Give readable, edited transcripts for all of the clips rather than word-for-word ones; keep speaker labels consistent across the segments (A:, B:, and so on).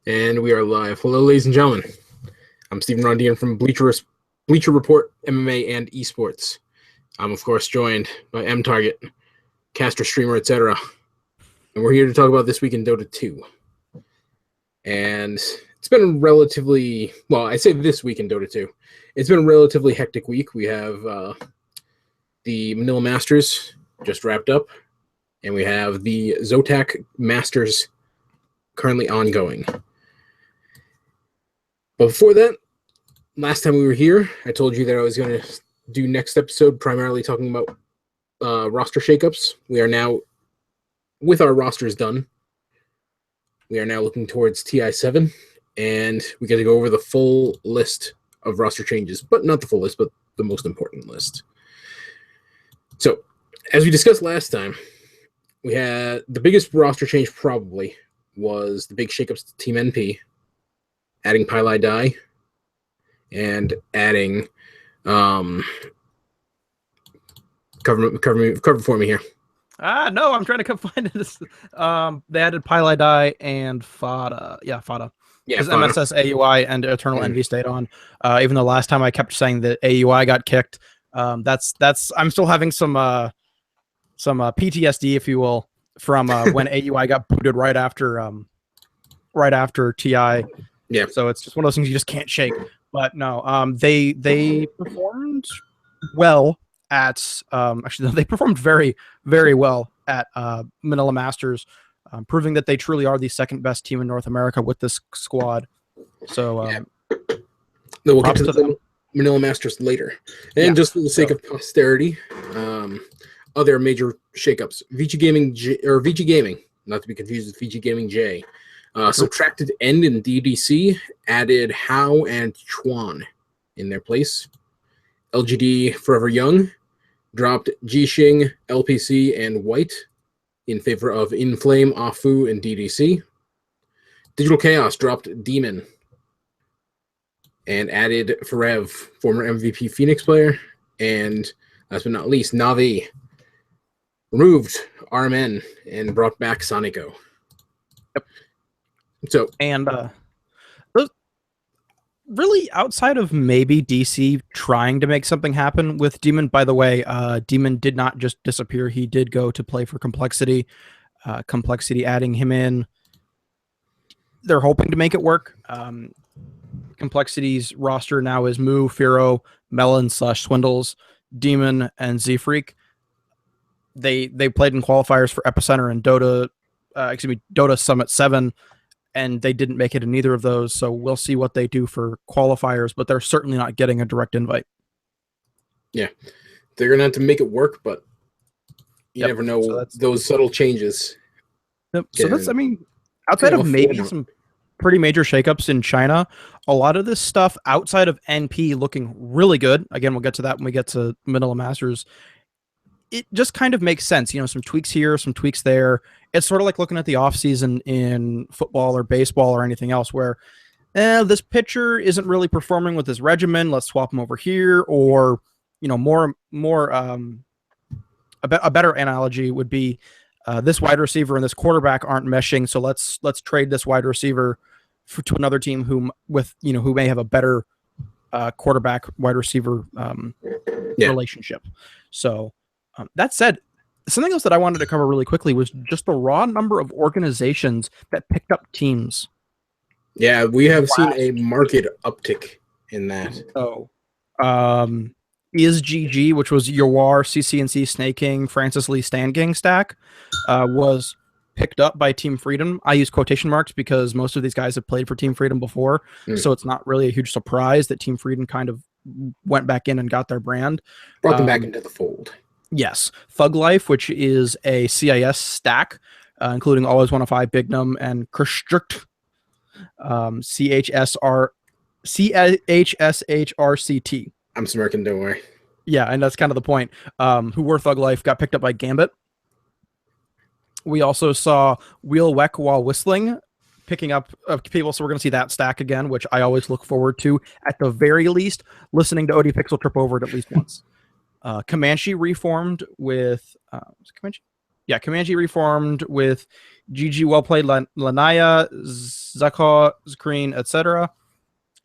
A: And we are live. Hello, ladies and gentlemen. I'm Stephen Rondina from Bleacher Report, MMA, and Esports. I'm, of course, joined by MTarget, caster, streamer, etc. And we're here to talk about this week in Dota 2. And it's been a relatively, well, I say this week in Dota 2. It's been a relatively hectic week. We have the Manila Masters just wrapped up, and we have the ZOTAC Masters currently ongoing. But before that, last time we were here, I told you that I was going to do next episode primarily talking about roster shakeups. We are now, with our rosters done, we are now looking towards TI7, and we got to go over the full list of roster changes, but not the full list, but the most important list. So, as we discussed last time, we had the biggest roster change probably was the big shakeups to Team NP, adding Pylai Dai, and adding cover for me here.
B: No, I'm trying to find this. They added Pylai Dai and Fada. Yeah, Fada.
A: Yeah,
B: because MSS AUI and Eternal Envy stayed on. Even though last time I kept saying that AUI got kicked. I'm still having some PTSD, if you will, from when AUI got booted right after TI.
A: Yeah.
B: So it's just one of those things you just can't shake. But no, they performed well at actually they performed very, very well at Manila Masters, proving that they truly are the second best team in North America with this squad. So
A: we'll get to the Manila Masters later. And just for the sake of posterity, other major shakeups. VG Gaming, not to be confused with VG Gaming J. Subtracted End in DDC, added Hao and Chuan in their place. LGD Forever Young dropped Jixing, LPC, and White in favor of Inflame, Afu, and DDC. Digital Chaos dropped Demon and added Forev, former MVP Phoenix player. And last but not least, Navi removed RMN and brought back Sonico.
B: Yep.
A: So
B: and really outside of maybe DC trying to make something happen with Demon. By the way, Demon did not just disappear. He did go to play for Complexity. Complexity adding him in. They're hoping to make it work. Complexity's roster now is Moo, Firo, Melon / Swindles, Demon, and Z-Freak. They played in qualifiers for Epicenter and Dota Summit 7. And they didn't make it in either of those, so we'll see what they do for qualifiers, but they're certainly not getting a direct invite.
A: Yeah, they're going to have to make it work, but you never know, so those subtle changes.
B: Yep. So that's, outside of maybe some pretty major shakeups in China, a lot of this stuff outside of NP looking really good. Again, we'll get to that when we get to Manila Masters. It just kind of makes sense, some tweaks here, some tweaks there. It's sort of like looking at the offseason in football or baseball or anything else where this pitcher isn't really performing with his regimen. Let's swap him over here. Or, a better analogy would be this wide receiver and this quarterback aren't meshing. So let's trade this wide receiver to another team who may have a better quarterback wide receiver relationship. So that said, something else that I wanted to cover really quickly was just the raw number of organizations that picked up teams.
A: Yeah, we have seen a market uptick in that.
B: So, is GG, which was Yawar, CCNC, Snake King, Francis Lee, Stan Gang stack, was picked up by Team Freedom. I use quotation marks because most of these guys have played for Team Freedom before, so it's not really a huge surprise that Team Freedom kind of went back in and got their brand.
A: Brought them back into the fold.
B: Yes. Thug Life, which is a CIS stack, including Always 105, Bignum, and Construct, CHSHRCT.
A: I'm smirking, don't worry.
B: Yeah, and that's kind of the point. Who were Thug Life, got picked up by Gambit. We also saw Wheel Weck While Whistling picking up people, so we're going to see that stack again, which I always look forward to, at the very least, listening to ODPixel trip over it at least once. Comanche reformed with Comanche? Yeah, Comanche reformed with GG Well Played, Lanaya, Zako, Zakreen, etc.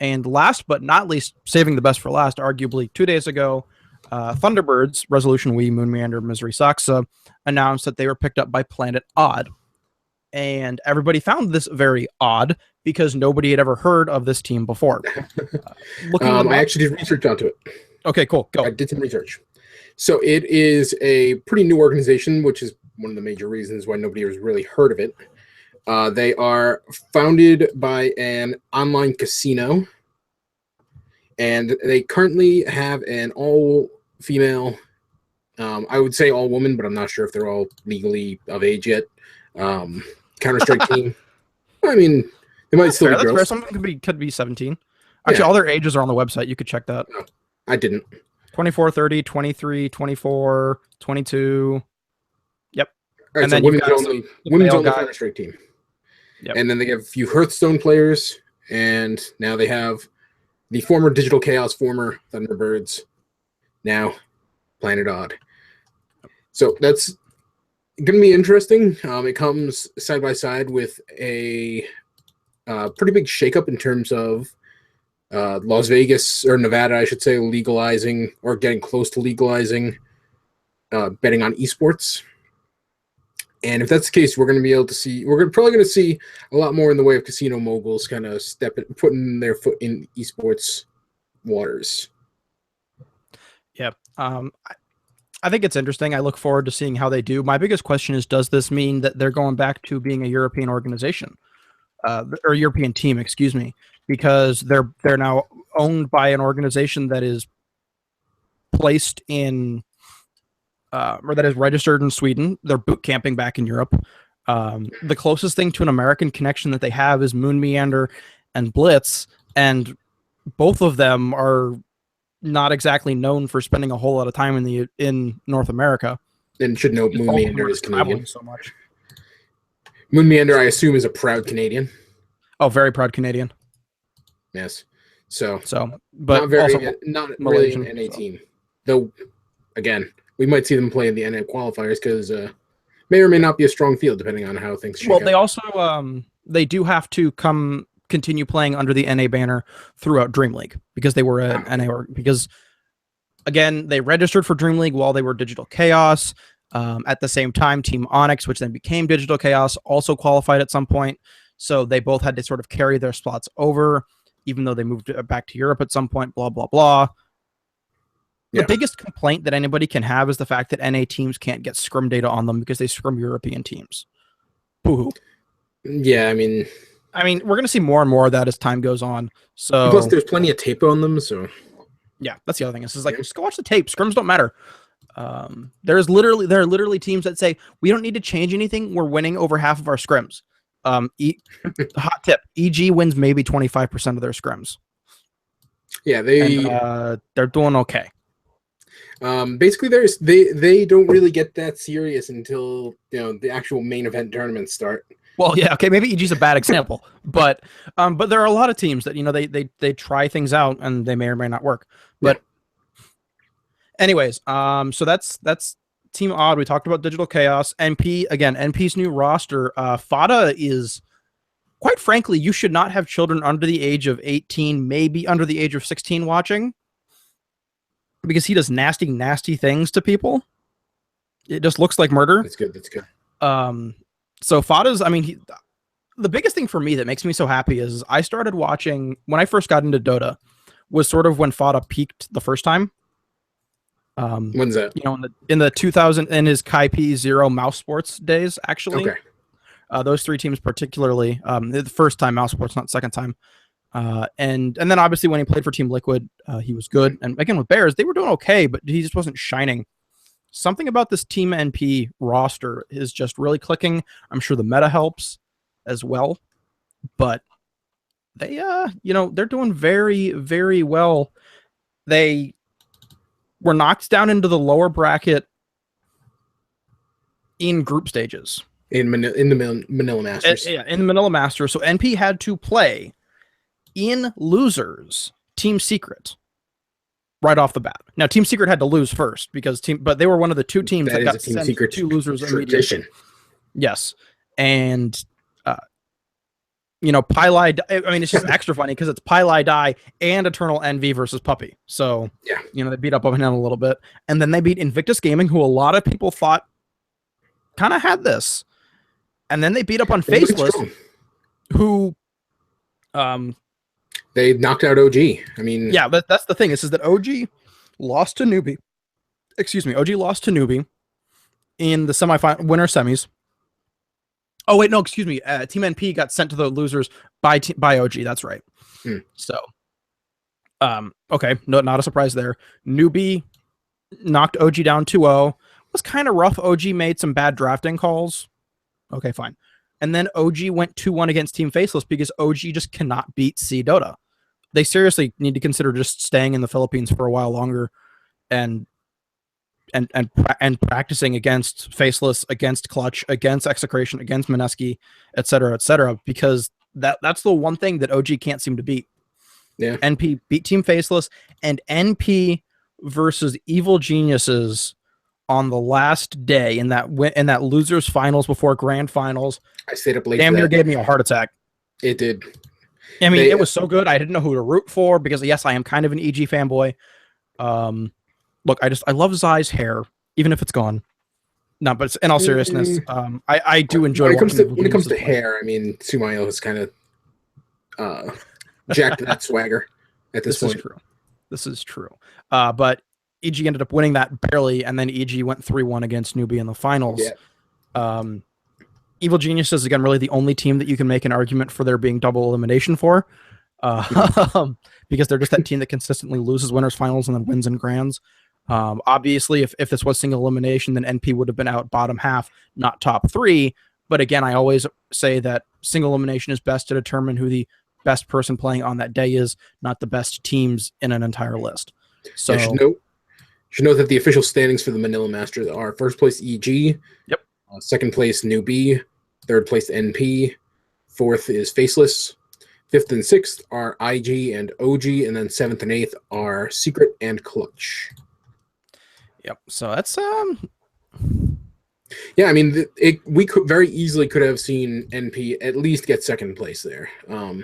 B: And last but not least, saving the best for last, arguably 2 days ago, Thunderbirds, Resolution Wii, Moon Meander, Misery Saksa, announced that they were picked up by Planet Odd. And everybody found this very odd because nobody had ever heard of this team before.
A: I actually did research onto it.
B: Okay, cool. Go.
A: I did some research. So it is a pretty new organization, which is one of the major reasons why nobody has really heard of it. They are founded by an online casino, and they currently have an all-female, I would say all-woman, but I'm not sure if they're all legally of age yet, Counter-Strike team. I mean, they might still be girls.
B: Something could be 17. Actually, all their ages are on the website. You could check that.
A: No, I didn't.
B: 24, 30, 23, 24, 22. Yep.
A: All right, and so women's only Counter-Strike team. Yep. And then they have a few Hearthstone players, and now they have the former Digital Chaos, former Thunderbirds, now Planet Odd. So that's going to be interesting. It comes side by side with a pretty big shakeup in terms of Las Vegas, or Nevada, I should say, legalizing or getting close to legalizing betting on esports. And if that's the case, we're going to be able to see, probably going to see a lot more in the way of casino moguls kind of putting their foot in esports waters.
B: Yeah. I think it's interesting. I look forward to seeing how they do. My biggest question is, does this mean that they're going back to being a European organization? Or European team, excuse me, because they're now owned by an organization that is placed in or that is registered in Sweden. They're boot camping back in Europe. The closest thing to an American connection that they have is Moon Meander and Blitz, and both of them are not exactly known for spending a whole lot of time in North America.
A: And should know Moon Meander is Canadian.
B: So much.
A: Moon Meander, I assume, is a proud Canadian.
B: Oh, very proud Canadian.
A: Yes. So
B: but
A: not really an NA team. Though, again, we might see them play in the NA qualifiers because may or may not be a strong field depending on how things shake out.
B: They also they do have to continue playing under the NA banner throughout Dream League because they were an NA because again they registered for Dream League while they were Digital Chaos. At the same time, Team Onyx, which then became Digital Chaos, also qualified at some point. So they both had to sort of carry their spots over, even though they moved back to Europe at some point. Blah blah blah. The biggest complaint that anybody can have is the fact that NA teams can't get scrim data on them because they scrim European teams. Boo-hoo.
A: Yeah, I mean,
B: we're going to see more and more of that as time goes on. So
A: plus, there's plenty of tape on them. So
B: yeah, that's the other thing. It's like just go watch the tape. Scrims don't matter. There are literally teams that say we don't need to change anything. We're winning over half of our scrims. Hot tip: EG wins maybe 25% of their scrims.
A: Yeah,
B: they're doing okay.
A: Basically, they don't really get that serious until the actual main event tournaments start.
B: Well, yeah, okay, maybe EG's a bad example, but there are a lot of teams that they try things out and they may or may not work. But anyways, so that's Team Odd. We talked about Digital Chaos. NP, again, NP's new roster. Fada is, quite frankly, you should not have children under the age of 18, maybe under the age of 16 watching, because he does nasty, nasty things to people. It just looks like murder.
A: That's good.
B: So Fada's, the biggest thing for me that makes me so happy is I started watching, when I first got into Dota, was sort of when Fada peaked the first time.
A: When's that?
B: In the 2000 in his Kai P0 Mouse Sports days, actually.
A: Okay.
B: Those three teams particularly. The first time Mouse Sports, not second time. And then obviously when he played for Team Liquid, he was good. And again with Bears, they were doing okay, but he just wasn't shining. Something about this Team NP roster is just really clicking. I'm sure the meta helps as well, but they they're doing very, very well. They were knocked down into the lower bracket in group stages.
A: In the Manila Masters.
B: In the Manila Masters. So NP had to play in losers Team Secret. right off the bat. Now, Team Secret had to lose first but they were one of the two teams that got
A: Team Secret
B: two losers
A: tradition.
B: Yes, and Pylai. I mean, it's just extra funny because it's Pylai Die and Eternal Envy versus Puppey. So
A: yeah,
B: they beat up on him a little bit, and then they beat Invictus Gaming, who a lot of people thought kind of had this, and then they beat up on Faceless, who
A: they knocked out OG. I mean,
B: yeah, that's the thing. Is that OG lost to Newbie. Excuse me, OG lost to Newbie in the semifinal winner semis. Oh wait, no, excuse me. Team NP got sent to the losers by OG. That's right. So, okay, no, not a surprise there. Newbie knocked OG down 2-0. Was kind of rough. OG made some bad drafting calls. Okay, fine. And then OG went 2-1 against Team Faceless because OG just cannot beat C Dota. They seriously need to consider just staying in the Philippines for a while longer and practicing against Faceless, against Clutch, against Execration, against Mineski, etc., because that's the one thing that OG can't seem to beat.
A: Yeah.
B: NP beat Team Faceless, and NP versus Evil Geniuses on the last day in that losers finals before grand finals.
A: I stayed up late.
B: Damn near gave me a heart attack.
A: It did.
B: I mean, it was so good. I didn't know who to root for because yes, I am kind of an EG fanboy. Look, I love Zai's hair, even if it's gone. No, but in all seriousness, I do enjoy
A: when it comes to hair. I mean, Sumail has kind of jacked that swagger at this point.
B: This is true. But EG ended up winning that barely, and then EG went 3-1 against Newbie in the finals. Yeah. Evil Genius is, again, really the only team that you can make an argument for there being double elimination for, because they're just that team that consistently loses winners finals and then wins in grands. Obviously, if this was single elimination, then NP would have been out bottom half, not top 3. But again, I always say that single elimination is best to determine who the best person playing on that day is, not the best teams in an entire list. So
A: you should note that the official standings for the Manila Masters are first place EG,
B: yep,
A: second place Newbie, third place NP, fourth is Faceless, fifth and sixth are IG and OG, and then seventh and eighth are Secret and Clutch.
B: Yep. So that's
A: yeah, I mean, we could very easily could have seen NP at least get second place there.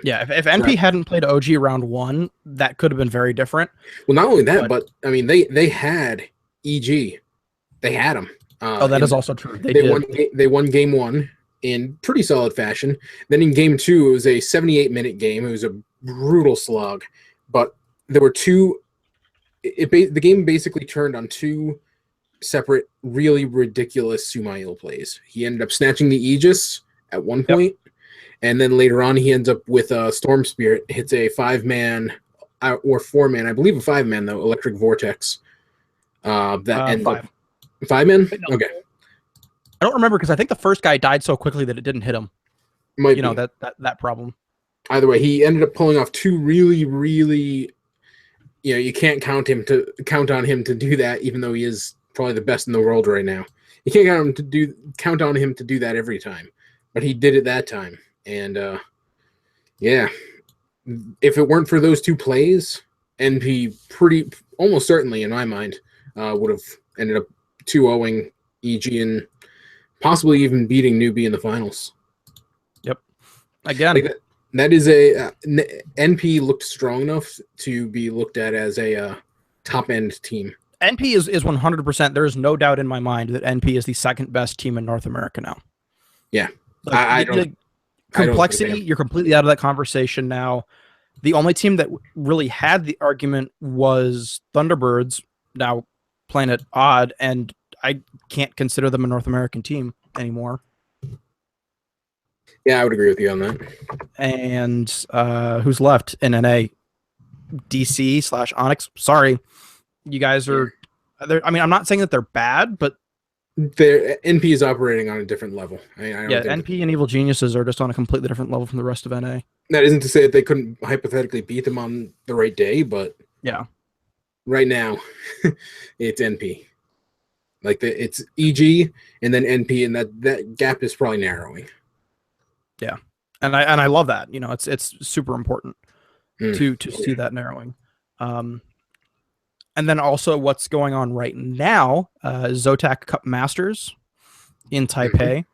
B: Yeah, if NP hadn't played OG round 1, that could have been very different.
A: Well, not only that, but I mean, they had EG, they had them.
B: That is also true.
A: They won game 1 in pretty solid fashion. Then in game 2, it was a 78-minute game. It was a brutal slog, but there were two. The game basically turned on two separate, really ridiculous Sumail plays. He ended up snatching the Aegis at one point, and then later on he ends up with a Storm Spirit, hits a 5-man or 4-man, I believe a 5-man though, Electric Vortex. That ends up 5-man? No. Okay.
B: I don't remember because I think the first guy died so quickly that it didn't hit him.
A: Might
B: be. That problem.
A: Either way, he ended up pulling off two really, really, you can't count on him to do that, even though he is probably the best in the world right now. You can't count on him to do that every time, but he did it that time. And yeah, if it weren't for those two plays, NP almost certainly in my mind would have ended up 2-0ing EG and possibly even beating Newbie in the finals.
B: Yep. Again,
A: that is a NP looked strong enough to be looked at as a top end team.
B: NP is 100%. There is no doubt in my mind that NP is the second best team in North America now.
A: Yeah,
B: complexity. You're completely out of that conversation now. The only team that really had the argument was Thunderbirds, now Planet Odd, and I can't consider them a North American team anymore.
A: Yeah, I would agree with you on that.
B: And who's left in NA? DC/Onyx. Sorry, you guys are. I mean, I'm not saying that they're bad, but
A: NP is operating on a different level.
B: NP and Evil Geniuses are just on a completely different level from the rest of NA.
A: That isn't to say that they couldn't hypothetically beat them on the right day, but
B: yeah,
A: right now it's NP. Like it's EG and then NP, and that gap is probably narrowing.
B: Yeah, and I love that. It's super important to see that narrowing. And then also what's going on right now, ZOTAC Cup Masters in Taipei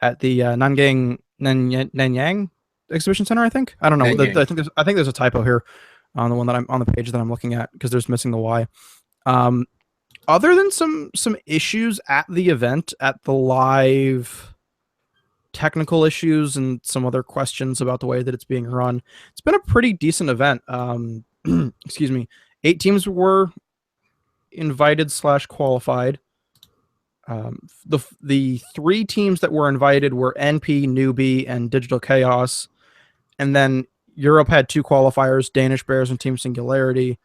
B: at the Nanyang Exhibition Center, I think. I don't know. I think there's a typo here on the one that I'm on the page that I'm looking at because there's missing the Y. Other than some issues at the event, at the live technical issues and some other questions about the way that it's being run, it's been a pretty decent event. Excuse me. 8 teams were invited / qualified. The 3 teams that were invited were NP, Newbie, and Digital Chaos. And then Europe had 2 qualifiers, Danish Bears and Team Singularity.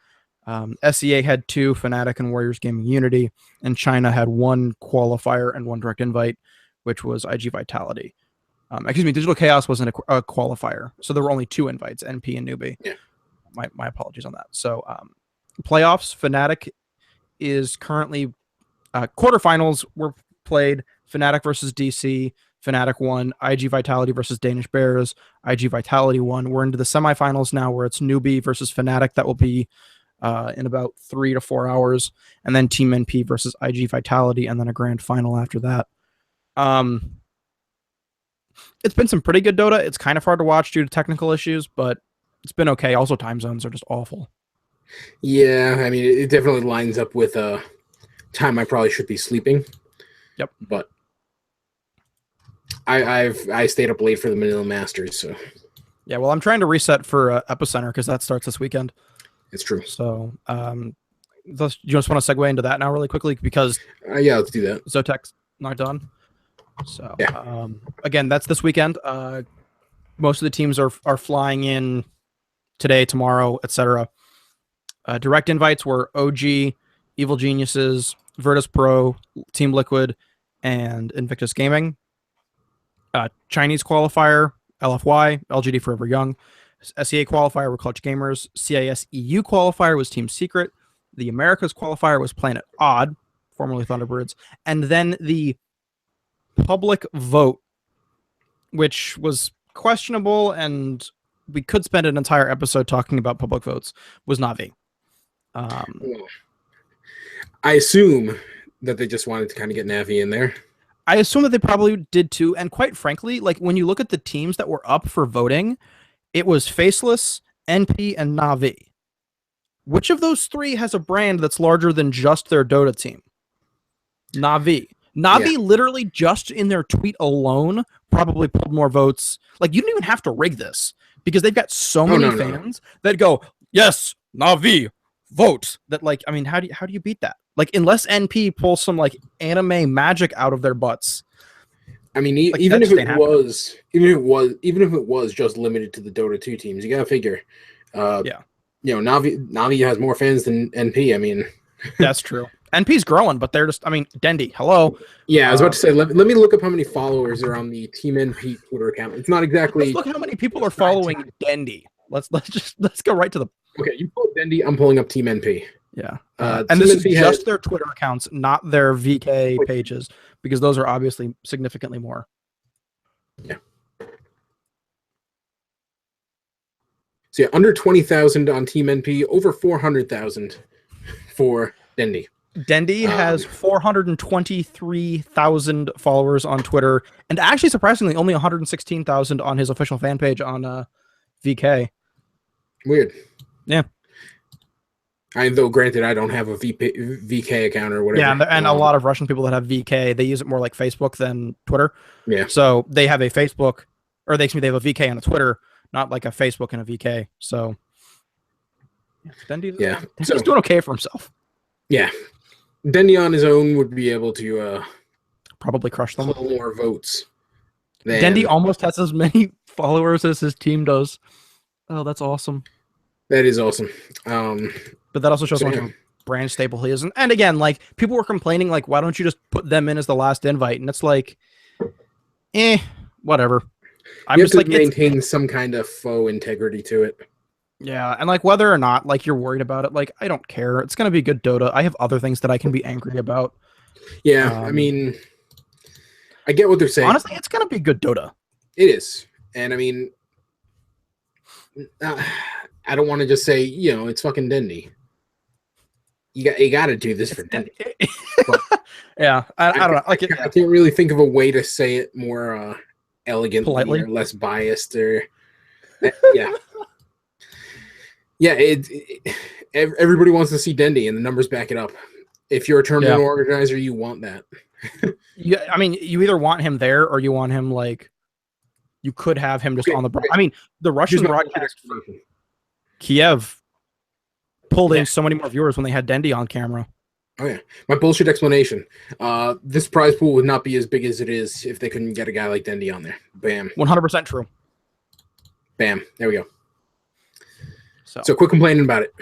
B: SEA had 2, Fnatic and Warriors Gaming Unity. And China had 1 qualifier and 1 direct invite, which was IG Vitality. Excuse me, Digital Chaos wasn't a qualifier. So there were only 2 invites, NP and Newbie.
A: Yeah.
B: My apologies on that. So playoffs, Fnatic is currently quarterfinals were played. Fnatic versus DC. Fnatic won. IG Vitality versus Danish Bears. IG Vitality won. We're into the semifinals now where it's Newbie versus Fnatic. That will be in about 3 to 4 hours. And then Team NP versus IG Vitality, and then a grand final after that. It's been some pretty good Dota. It's kind of hard to watch due to technical issues, but it's been okay. Also, time zones are just awful.
A: Yeah, I mean, it definitely lines up with time I probably should be sleeping.
B: Yep.
A: But I stayed up late for the Manila Masters, so.
B: Yeah, well, I'm trying to reset for Epicenter because that starts this weekend.
A: It's true.
B: So, you just want to segue into that now really quickly because
A: yeah, let's do that.
B: ZOTAC's not done. So,
A: yeah.
B: Again, that's this weekend. Most of the teams are flying in today, tomorrow, etc. Direct invites were OG, Evil Geniuses, Virtus Pro, Team Liquid, and Invictus Gaming. Chinese qualifier, LFY, LGD Forever Young. SEA qualifier were Clutch Gamers. CIS EU qualifier was Team Secret. The Americas qualifier was Planet Odd, formerly Thunderbirds. And then the public vote, which was questionable, and we could spend an entire episode talking about public votes, was Na'Vi.
A: I assume that they just wanted to kind of get Na'Vi in there.
B: I assume that they probably did too. And quite frankly, like when you look at the teams that were up for voting, it was Faceless, NP, and Na'Vi. Which of those 3 has a brand that's larger than just their Dota team? Na'Vi. Na'Vi literally just in their tweet alone probably pulled more votes. Like, you don't even have to rig this because they've got so many fans that go, yes, Na'Vi, vote. That, like, I mean, how do you beat that? Like, unless NP pulls some like anime magic out of their butts.
A: I mean, even if it was just limited to the Dota 2 teams, you gotta figure. You know, Na'Vi has more fans than NP. I mean,
B: that's true. NP's growing, but they're just, I mean, Dendy, hello.
A: Yeah, I was about to say, let me look up how many followers are on the Team NP Twitter account. It's not exactly.
B: Let's look how many people are following Dendy. Let's go right to the.
A: Okay, you pull Dendy. I'm pulling up Team NP.
B: Yeah, and this is just their Twitter accounts, not their VK pages, because those are obviously significantly more.
A: Yeah. So yeah, under 20,000 on Team NP, over 400,000 for Dendy.
B: Dendy has 423,000 followers on Twitter, and actually, surprisingly, only 116,000 on his official fan page on VK.
A: Weird.
B: Yeah.
A: Though granted, I don't have a VK account or whatever.
B: Yeah, and a lot of Russian people that have VK, they use it more like Facebook than Twitter.
A: Yeah.
B: So they have a Facebook, or they have a VK and a Twitter, not like a Facebook and a VK. So Dendy's doing okay for himself.
A: Yeah. Dendy on his own would be able to
B: probably crush them.
A: Pull more votes.
B: Dendy almost has as many followers as his team does. Oh, that's awesome.
A: That is awesome.
B: But that also shows how much brand stable he is. And again, like, people were complaining, like, why don't you just put them in as the last invite? And it's like, whatever.
A: I'm just like maintain some kind of faux integrity to it.
B: Yeah, and like whether or not like you're worried about it, like I don't care. It's gonna be good Dota. I have other things that I can be angry about.
A: Yeah, I mean, I get what they're saying.
B: Honestly, it's gonna be good Dota.
A: It is, and I mean, I don't want to just say it's fucking Dendy. you got to do this for Dendy.
B: Yeah, I don't know.
A: I can't really think of a way to say it more elegantly, politely, or less biased, or yeah. Yeah, everybody wants to see Dendy, and the numbers back it up. If you're a tournament organizer, you want that.
B: Yeah, I mean, you either want him there or you want him like. You could have him just on the. I mean, the Russian broadcast for Kiev pulled in so many more viewers when they had Dendy on camera.
A: Oh yeah, my bullshit explanation. This prize pool would not be as big as it is if they couldn't get a guy like Dendy on there. Bam.
B: 100% true.
A: Bam. There we go. So quit complaining about it.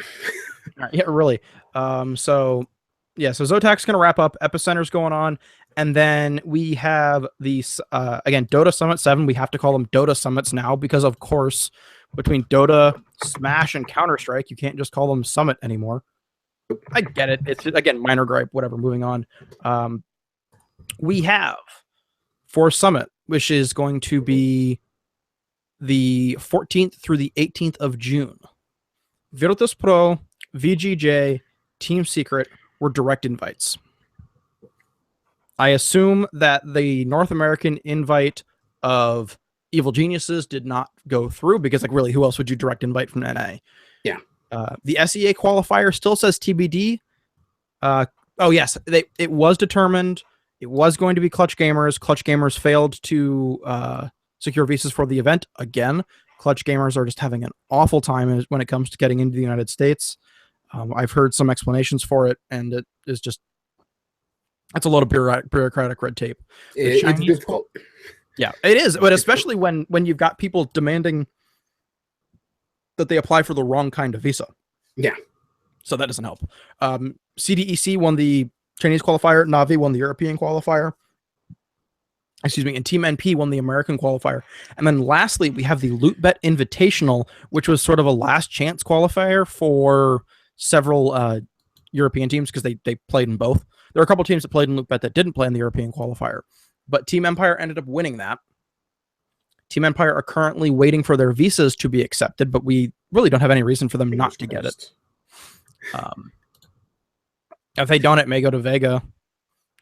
B: All right, yeah, really. So ZOTAC's going to wrap up. Epicenter's going on. And then we have these, again, Dota Summit 7. We have to call them Dota Summits now because, of course, between Dota, Smash, and Counter-Strike, you can't just call them Summit anymore. I get it. It's, again, minor gripe, whatever, moving on. We have for Summit, which is going to be the 14th through the 18th of June. Virtus Pro, VGJ, Team Secret were direct invites. I assume that the North American invite of Evil Geniuses did not go through because, like, really, who else would you direct invite from NA?
A: Yeah.
B: The SEA qualifier still says TBD. Oh, yes, it was determined. It was going to be Clutch Gamers. Clutch Gamers failed to secure visas for the event again. Clutch Gamers are just having an awful time when it comes to getting into the United States. I've heard some explanations for it, and it is just it's a lot of bureaucratic red tape.
A: It's difficult.
B: Yeah, it is, but especially when you've got people demanding that they apply for the wrong kind of visa.
A: Yeah.
B: So that doesn't help. CDEC won the Chinese qualifier. Navi won the European qualifier. Excuse me, and Team NP won the American qualifier. And then lastly, we have the LootBet Invitational, which was sort of a last chance qualifier for several European teams because they played in both. There were a couple teams that played in LootBet that didn't play in the European qualifier. But Team Empire ended up winning that. Team Empire are currently waiting for their visas to be accepted, but we really don't have any reason for them not to get it. If they don't, it may go to Vega.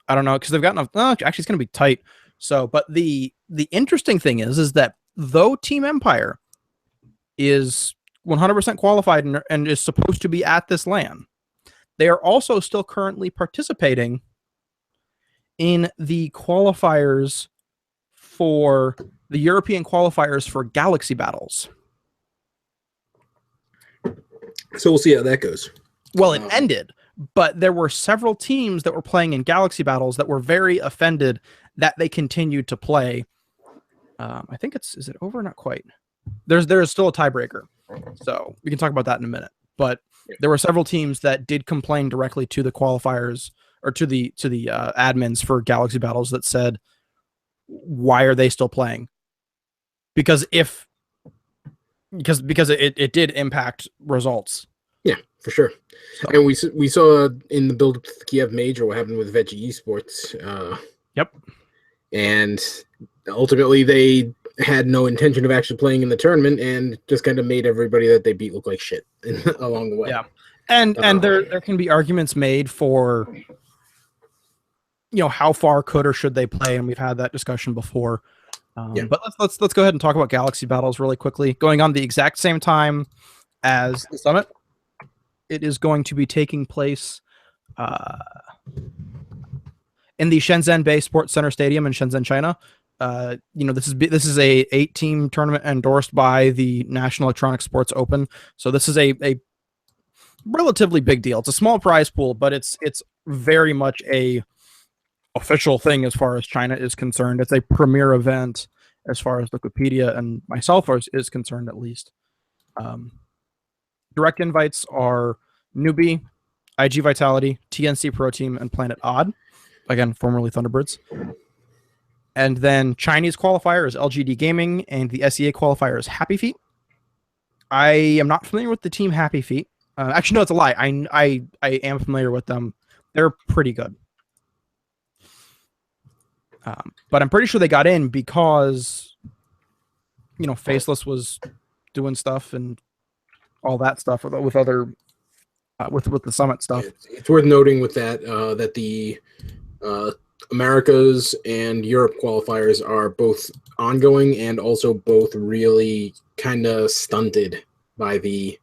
B: I don't know, because they've got enough. Actually, it's going to be tight. So, but the interesting thing is that though Team Empire is 100% qualified and is supposed to be at this LAN, they are also still currently participating in the qualifiers for the European qualifiers for Galaxy Battles.
A: So we'll see how that goes.
B: Well, it ended, but there were several teams that were playing in Galaxy Battles that were very offended that they continued to play. I think is it over? Not quite. There's still a tiebreaker, so we can talk about that in a minute. But there were several teams that did complain directly to the qualifiers or to the admins for Galaxy Battles that said, "Why are they still playing?" Because it did impact results.
A: Yeah, for sure. So. And we saw in the build-up to the Kiev Major what happened with Veggie Esports.
B: Yep.
A: And ultimately, they had no intention of actually playing in the tournament and just kind of made everybody that they beat look like shit along the way.
B: Yeah. And there can be arguments made for, how far could or should they play, and we've had that discussion before. But let's go ahead and talk about Galaxy Battles really quickly. Going on the exact same time as the Summit, it is going to be taking place in the Shenzhen Bay Sports Center Stadium in Shenzhen, China. This is a 8-team tournament endorsed by the National Electronic Sports Open. So this is a relatively big deal. It's a small prize pool, but it's very much a official thing as far as China is concerned. It's a premier event as far as Wikipedia and myself is concerned, at least. Direct invites are Newbie, IG Vitality, TNC Pro Team, and Planet Odd. Again, formerly Thunderbirds. And then Chinese qualifier is LGD Gaming, and the SEA qualifier is Happy Feet. I am not familiar with the team Happy Feet. Actually, no, it's a lie. I am familiar with them. They're pretty good. But I'm pretty sure they got in because, Faceless was doing stuff and all that stuff with other with the summit stuff.
A: It's worth noting with that that the Americas and Europe qualifiers are both ongoing and also both really kind of stunted by the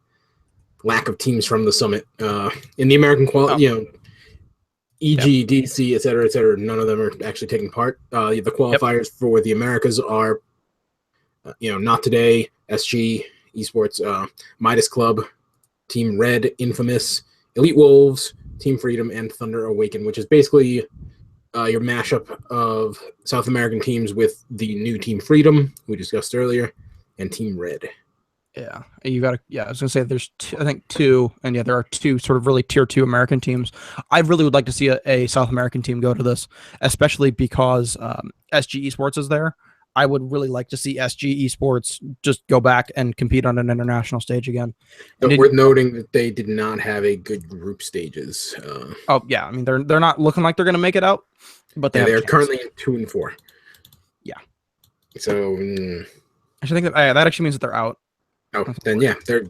A: lack of teams from the summit. In the American EG, DC, et cetera, none of them are actually taking part. The qualifiers for the Americas are, Not Today, SG, Esports, Midas Club, Team Red, Infamous, Elite Wolves, Team Freedom, and Thunder Awaken, which is basically your mashup of South American teams with the new Team Freedom, we discussed earlier, and Team Red.
B: Yeah, you got to. Yeah, I was gonna say there's I think two, and there are two sort of really tier 2 American teams. I really would like to see a South American team go to this, especially because SG Esports is there. I would really like to see SG Esports just go back and compete on an international stage again.
A: But worth noting that they did not have a good group stages.
B: Oh yeah, I mean they're not looking like they're going to make it out, but they're currently
A: in 2 and 4.
B: Yeah.
A: So
B: I should think that actually means that they're out.
A: Oh, then yeah, they're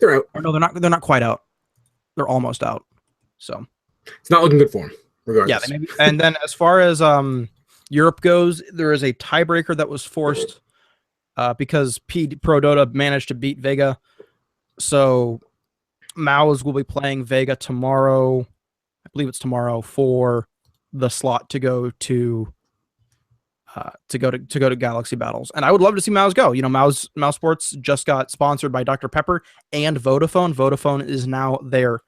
A: out.
B: Or no, they're not quite out. They're almost out. So
A: it's not looking good for them, regardless.
B: Yeah, they may be. And then as far as Europe goes, there is a tiebreaker that was forced because Pro Dota managed to beat Vega. So Maus will be playing Vega tomorrow. I believe it's tomorrow for the slot to go to Galaxy Battles. And I would love to see Maus go. Maus Sports just got sponsored by Dr. Pepper and Vodafone. Vodafone is now I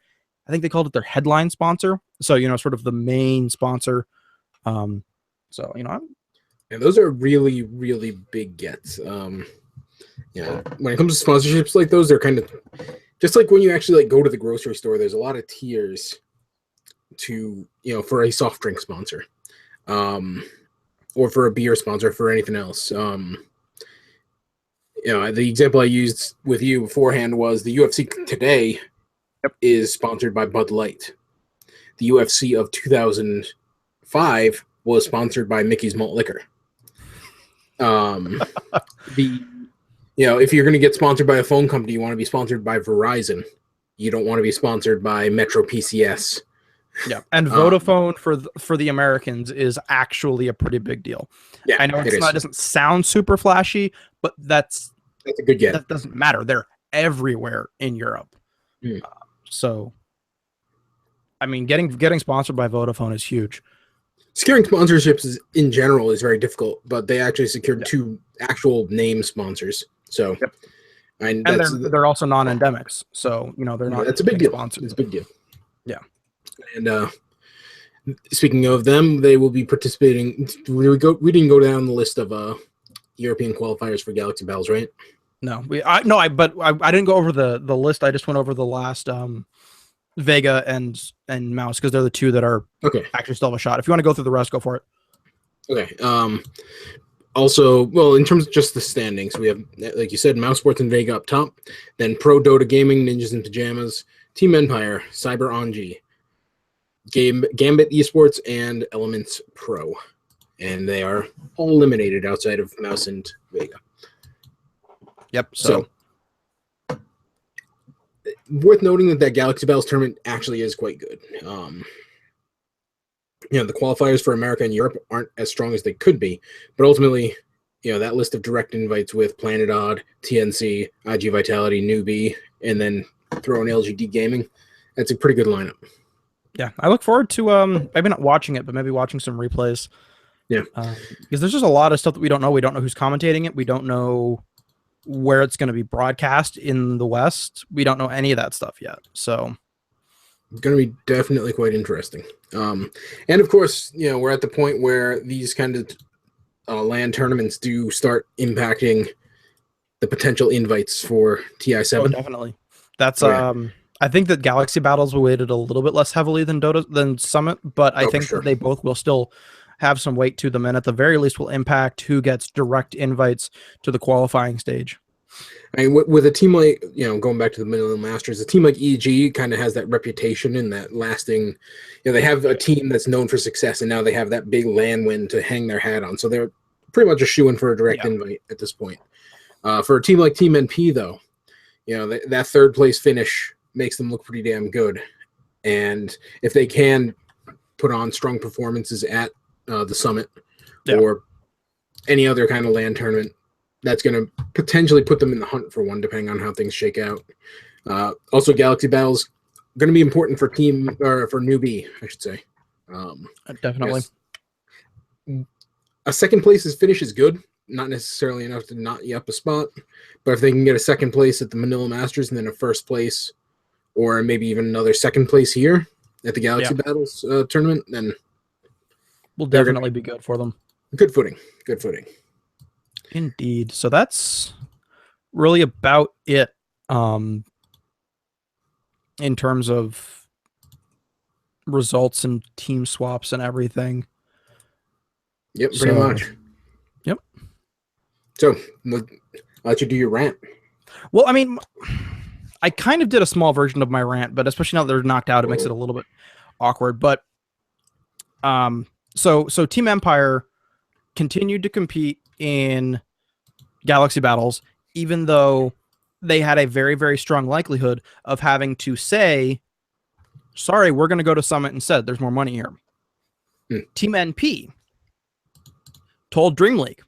B: think they called it their headline sponsor. So, sort of the main sponsor. And
A: those are really, really big gets. When it comes to sponsorships like those, they're kind of just like when you actually go to the grocery store, there's a lot of tiers to, for a soft drink sponsor. Or for a beer sponsor, for anything else. The example I used with you beforehand was the UFC today is sponsored by Bud Light. The UFC of 2005 was sponsored by Mickey's Malt Liquor. If you're going to get sponsored by a phone company, you want to be sponsored by Verizon. You don't want to be sponsored by Metro PCS.
B: Yeah, and Vodafone for the Americans is actually a pretty big deal.
A: Yeah,
B: I know it doesn't sound super flashy, but that's
A: a good get.
B: That doesn't matter. They're everywhere in Europe. So, I mean, getting sponsored by Vodafone is huge.
A: Securing sponsorships in general is very difficult, but they actually secured 2 actual name sponsors. So,
B: and they're also non-endemics. So they're not.
A: That's a big deal.
B: Sponsors.
A: It's a big deal.
B: Yeah.
A: And speaking of them, they will be participating. We didn't go down the list of European qualifiers for Galaxy Battles, right?
B: No, I didn't go over the list. I just went over the last Vega and Maus because they're the 2 that are actually still have a shot. If you want to go through the rest, go for it.
A: Okay. Also, well, in terms of just the standings, we have, like you said, Maus Sports and Vega up top. Then Pro Dota Gaming, Ninjas in Pajamas, Team Empire, Cyber Anji, Gambit Esports, and Elements Pro. And they are all eliminated outside of Maus and Vega.
B: Yep. So
A: worth noting that Galaxy Battles tournament actually is quite good. The qualifiers for America and Europe aren't as strong as they could be, but ultimately, that list of direct invites with Planet Odd, TNC, IG Vitality, Newbie, and then throw in LGD Gaming, that's a pretty good lineup.
B: Yeah, I look forward to maybe not watching it, but maybe watching some replays.
A: Yeah,
B: because there's just a lot of stuff that we don't know. We don't know who's commentating it. We don't know where it's going to be broadcast in the West. We don't know any of that stuff yet. So
A: it's going to be definitely quite interesting. And of course, we're at the point where these kind of LAN tournaments do start impacting the potential invites for TI7.
B: Oh, definitely. That's I think that Galaxy Battles will weighted a little bit less heavily than Summit, but I think that they both will still have some weight to them, and at the very least will impact who gets direct invites to the qualifying stage.
A: I mean, with a team like, going back to the Manila Masters, a team like EG kind of has that reputation and that lasting, they have a team that's known for success, and now they have that big LAN win to hang their hat on. So they're pretty much a shoo-in for a direct invite at this point. For a team like Team NP, though, that third place finish makes them look pretty damn good. And if they can put on strong performances at the Summit or any other kind of LAN tournament, that's going to potentially put them in the hunt for one, depending on how things shake out. Also, Galaxy Battles going to be important for for newbie, I should say.
B: Definitely.
A: A second place finish is good. Not necessarily enough to knot you up a spot, but if they can get a second place at the Manila Masters and then a first place, or maybe even another second place here at the Galaxy Battles tournament, then
B: will definitely be good for them.
A: Good footing. Good footing.
B: Indeed. So that's really about it in terms of results and team swaps and everything.
A: Yep, pretty much.
B: Yep.
A: So, I'll let you do your rant.
B: Well, I mean, I kind of did a small version of my rant, but especially now that they're knocked out, it makes it a little bit awkward. But so Team Empire continued to compete in Galaxy Battles, even though they had a very, very strong likelihood of having to say, sorry, we're going to go to Summit instead. There's more money here. Team NP told Dream League,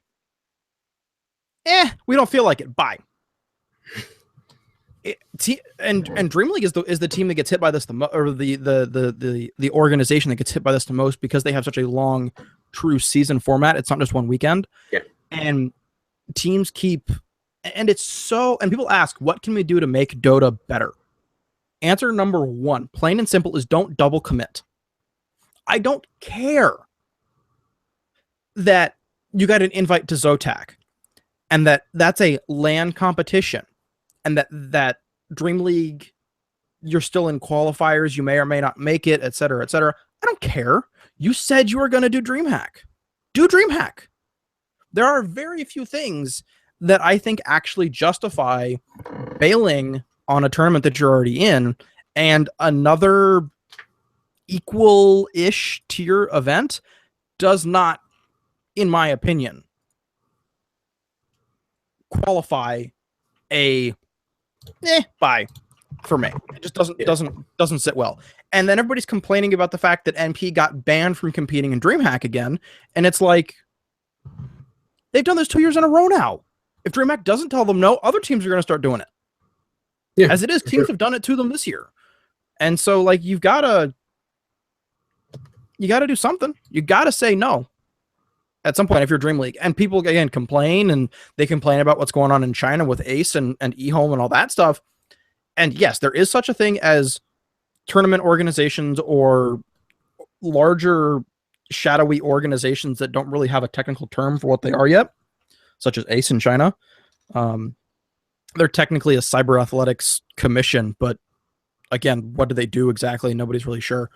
B: we don't feel like it. Bye. And Dream League is the team that gets hit by this or the organization that gets hit by this the most, because they have such a long true season format. It's not just one weekend.
A: Yeah.
B: And teams keep, and it's so, and people ask, what can we do to make Dota better? Answer number one, plain and simple, is don't double commit. I don't care that you got an invite to ZOTAC and that's a LAN competition, and that Dream League, you're still in qualifiers, you may or may not make it, etc., etc. I don't care. You said you were going to do DreamHack. Do DreamHack. There are very few things that I think actually justify bailing on a tournament that you're already in and another equal-ish tier event does not, in my opinion, qualify a bye for me. It just doesn't sit well. And then everybody's complaining about the fact that NP got banned from competing in DreamHack again, and it's like, they've done this 2 years in a row now. If DreamHack doesn't tell them no, other teams are going to start doing it. Yeah, as it is, teams have done it to them this year. And so, like, you gotta do something. You gotta say no at some point if you're Dream League. And people, again, complain, and they complain about what's going on in China with Ace and eHome and all that stuff. And yes, there is such a thing as tournament organizations or larger shadowy organizations that don't really have a technical term for what they are yet, such as Ace in China. They're technically a cyber athletics commission, but again, what do they do exactly? Nobody's really sure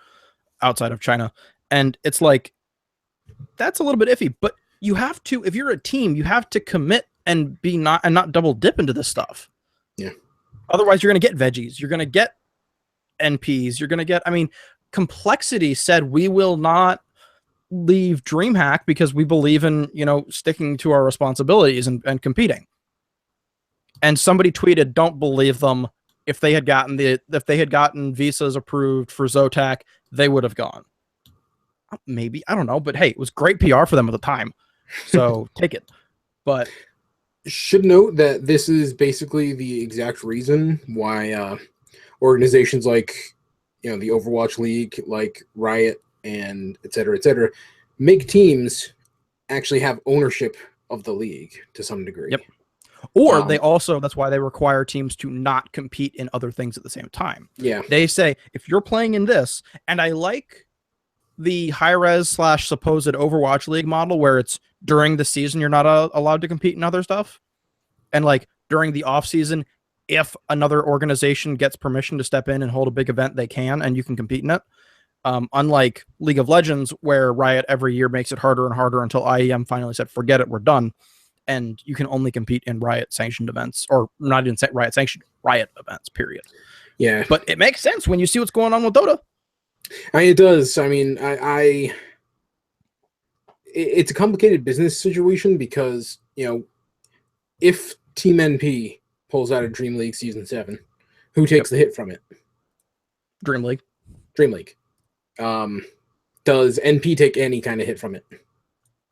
B: outside of China. And it's like, that's a little bit iffy, but you have to, if you're a team, you have to commit and not double dip into this stuff.
A: Yeah.
B: Otherwise you're going to get veggies. You're going to get NPs. You're going to get, I mean, Complexity said, we will not leave DreamHack because we believe in, sticking to our responsibilities and competing. And somebody tweeted, don't believe them. If they had gotten visas approved for ZOTAC, they would have gone. Maybe, I don't know, but hey, it was great PR for them at the time. So take it. But
A: should note that this is basically the exact reason why organizations like, the Overwatch League, like Riot and et cetera, make teams actually have ownership of the league to some degree.
B: Yep. Or they also, that's why they require teams to not compete in other things at the same time.
A: Yeah.
B: They say, if you're playing in this, and I like the high-res / supposed Overwatch League model where it's during the season you're not allowed to compete in other stuff. And like during the off-season, if another organization gets permission to step in and hold a big event, they can, and you can compete in it. Unlike League of Legends, where Riot every year makes it harder and harder until IEM finally said, forget it, we're done. And you can only compete in Riot-sanctioned events, or not even Riot-sanctioned, Riot events, period.
A: Yeah.
B: But it makes sense when you see what's going on with Dota.
A: It does. I mean, it's a complicated business situation because, if Team NP pulls out of Dream League Season 7, who takes the hit from it?
B: Dream League.
A: Dream League. Does NP take any kind of hit from it?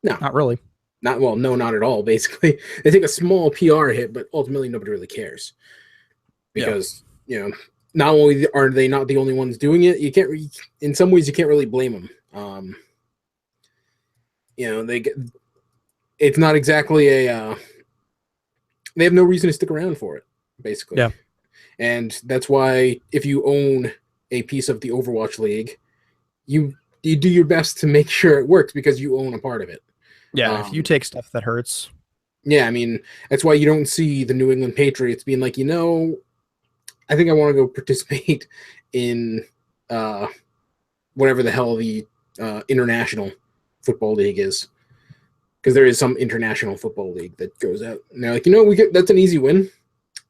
A: No.
B: Not really.
A: No, not at all, basically. They take a small PR hit, but ultimately nobody really cares. Because, not only are they not the only ones doing it, in some ways you can't really blame them. It's not exactly they have no reason to stick around for it, basically.
B: Yeah.
A: And that's why if you own a piece of the Overwatch League, you do your best to make sure it works because you own a part of it.
B: Yeah, if you take stuff that hurts.
A: Yeah, I mean, that's why you don't see the New England Patriots being like, I think I want to go participate in whatever the hell the International Football League is. Because there is some International Football League that goes out. And they're like, that's an easy win.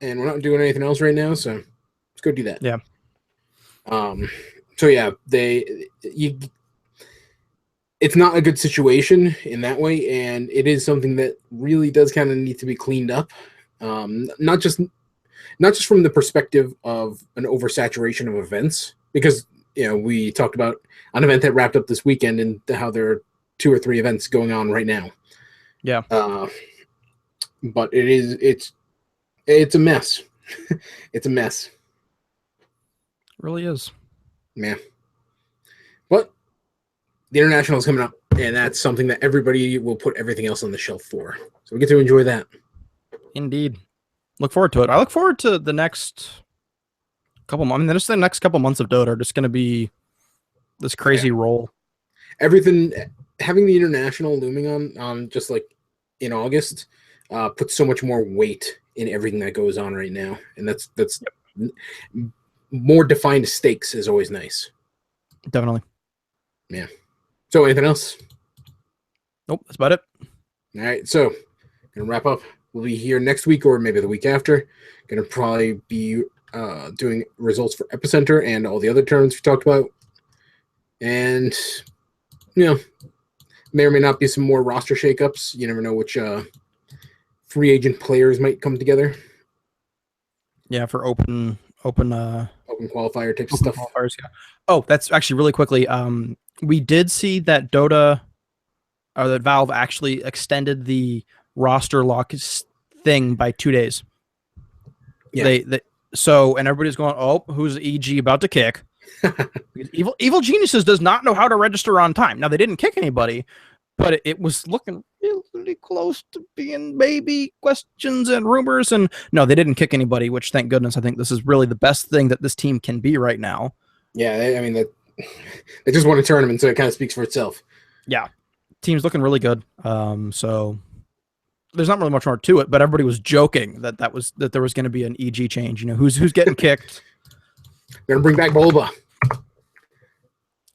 A: And we're not doing anything else right now, so let's go do that.
B: Yeah.
A: So yeah, it's not a good situation in that way, and it is something that really does kind of need to be cleaned up. Not just from the perspective of an oversaturation of events, because we talked about an event that wrapped up this weekend and how there are 2 or 3 events going on right now.
B: Yeah.
A: But it's a mess. It's a mess.
B: It really is.
A: Yeah. But the International is coming up, and that's something that everybody will put everything else on the shelf for. So we get to enjoy that.
B: Indeed. Look forward to it. I look forward to the next couple months. I mean, the next couple months of Dota are just going to be this crazy roll.
A: Everything, having the International looming on just like in August, puts so much more weight in everything that goes on right now. And that's more defined stakes is always nice.
B: Definitely.
A: Yeah. So anything else?
B: Nope, that's about it.
A: All right, so gonna wrap up. We'll be here next week or maybe the week after. Gonna probably be doing results for Epicenter and all the other tournaments we talked about. And may or may not be some more roster shakeups. You never know which free agent players might come together.
B: Yeah, for open
A: qualifier type stuff.
B: Yeah. Oh, that's actually really quickly. We did see that Dota or that Valve actually extended the roster lock thing by 2 days. Yeah. And everybody's going, oh, who's EG about to kick? Evil Geniuses does not know how to register on time. Now, they didn't kick anybody, but it was looking really close to being maybe questions and rumors. And no, they didn't kick anybody, which thank goodness. I think this is really the best thing that this team can be right now.
A: Yeah, I mean, they just won a tournament, so it kind of speaks for itself.
B: Yeah, team's looking really good. So there's not really much more to it, but everybody was joking that there was going to be an EG change. Who's getting kicked?
A: We're gonna bring back Bulba.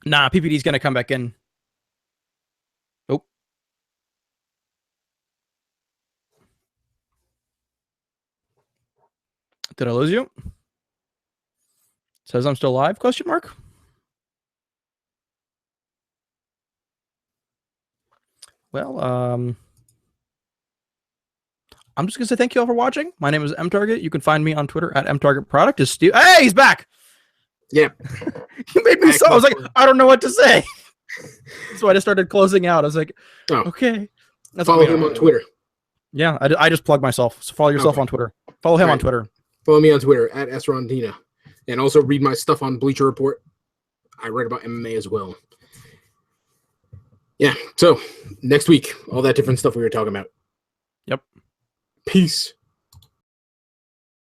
B: Nah, PPD's going to come back in. Oh. Did I lose you? Says I'm still live, question mark? Well, I'm just going to say thank you all for watching. My name is MTarget. You can find me on Twitter at MTargetProduct. Hey, he's back!
A: Yeah.
B: You made me so. I was like, I don't know what to say. So I just started closing out. I was like, okay.
A: Follow him on Twitter.
B: Yeah, I just plugged myself. So follow yourself on Twitter. Follow him on Twitter.
A: Follow me on Twitter at Rondina. And also read my stuff on Bleacher Report. I write about MMA as well. Yeah, so next week, all that different stuff we were talking about.
B: Yep.
A: Peace.